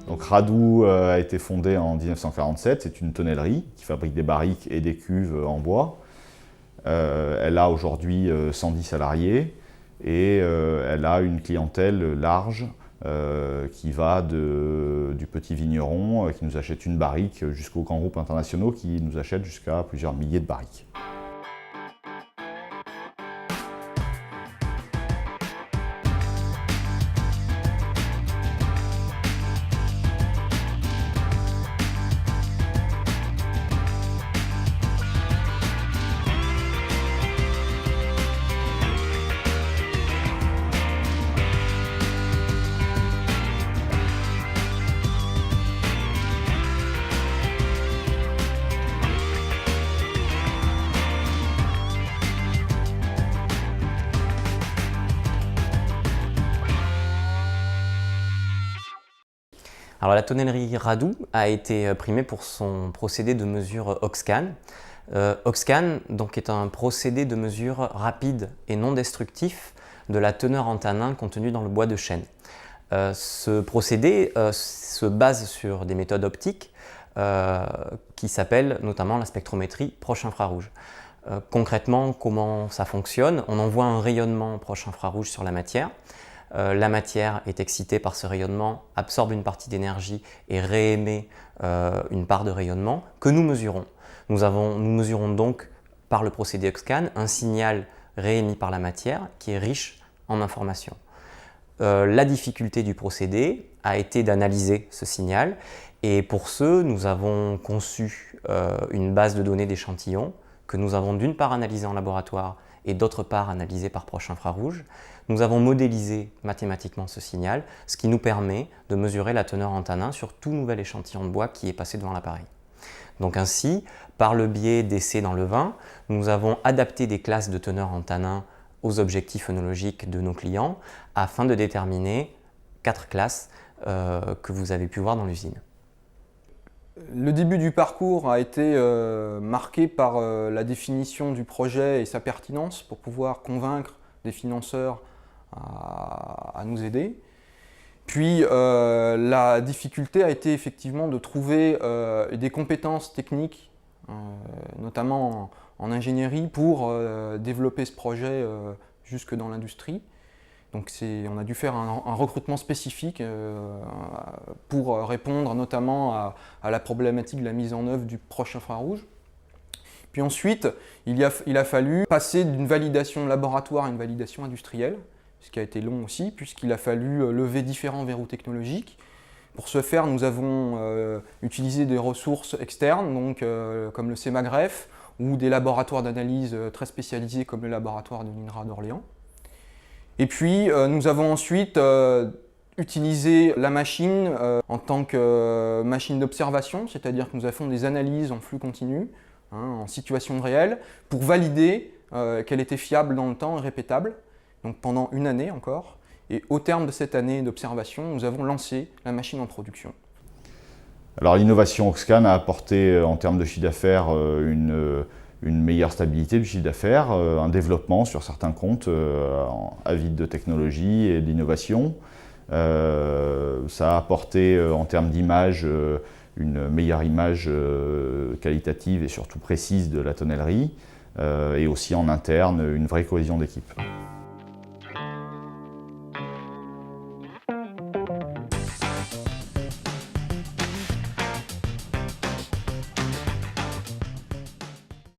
Donc Radou a été fondée en 1947, c'est une tonnellerie qui fabrique des barriques et des cuves en bois. Elle a aujourd'hui 110 salariés et elle a une clientèle large qui va du petit vigneron qui nous achète une barrique jusqu'aux grands groupes internationaux qui nous achètent jusqu'à plusieurs milliers de barriques. Alors la tonnellerie Radou a été primée pour son procédé de mesure Oxcan. Oxcan donc, est un procédé de mesure rapide et non destructif de la teneur en tanin contenue dans le bois de chêne. Ce procédé se base sur des méthodes optiques qui s'appellent notamment la spectrométrie proche infrarouge. Concrètement, comment ça fonctionne? On envoie un rayonnement proche infrarouge sur la matière. La matière est excitée par ce rayonnement, absorbe une partie d'énergie et réémet une part de rayonnement que nous mesurons. Nous mesurons donc par le procédé Oxcan un signal réémis par la matière qui est riche en informations. La difficulté du procédé a été d'analyser ce signal et pour ce, nous avons conçu une base de données d'échantillons que nous avons d'une part analysée en laboratoire et d'autre part analysée par proche infrarouge. Nous avons modélisé mathématiquement ce signal, ce qui nous permet de mesurer la teneur en tanin sur tout nouvel échantillon de bois qui est passé devant l'appareil. Donc ainsi, par le biais d'essais dans le vin, nous avons adapté des classes de teneur en tanin aux objectifs œnologiques de nos clients afin de déterminer 4 classes que vous avez pu voir dans l'usine. Le début du parcours a été marqué par la définition du projet et sa pertinence pour pouvoir convaincre des financeurs à nous aider. Puis la difficulté a été effectivement de trouver des compétences techniques, notamment en ingénierie, pour développer ce projet jusque dans l'industrie. Donc on a dû faire un recrutement spécifique pour répondre notamment à la problématique de la mise en œuvre du proche infrarouge. Puis ensuite, il a fallu passer d'une validation laboratoire à une validation industrielle, ce qui a été long aussi, puisqu'il a fallu lever différents verrous technologiques. Pour ce faire, nous avons utilisé des ressources externes, donc, comme le CEMAGREF, ou des laboratoires d'analyse très spécialisés comme le laboratoire de l'INRA d'Orléans. Et puis, nous avons ensuite utilisé la machine en tant que machine d'observation, c'est-à-dire que nous avons des analyses en flux continu, en situation réelle, pour valider qu'elle était fiable dans le temps et répétable, donc pendant une année encore. Et au terme de cette année d'observation, nous avons lancé la machine en production. Alors l'innovation Oxcan a apporté en termes de chiffre d'affaires une meilleure stabilité du chiffre d'affaires, un développement sur certains comptes avides de technologie et d'innovation. Ça a apporté en termes d'image une meilleure image qualitative et surtout précise de la tonnellerie et aussi en interne une vraie cohésion d'équipe.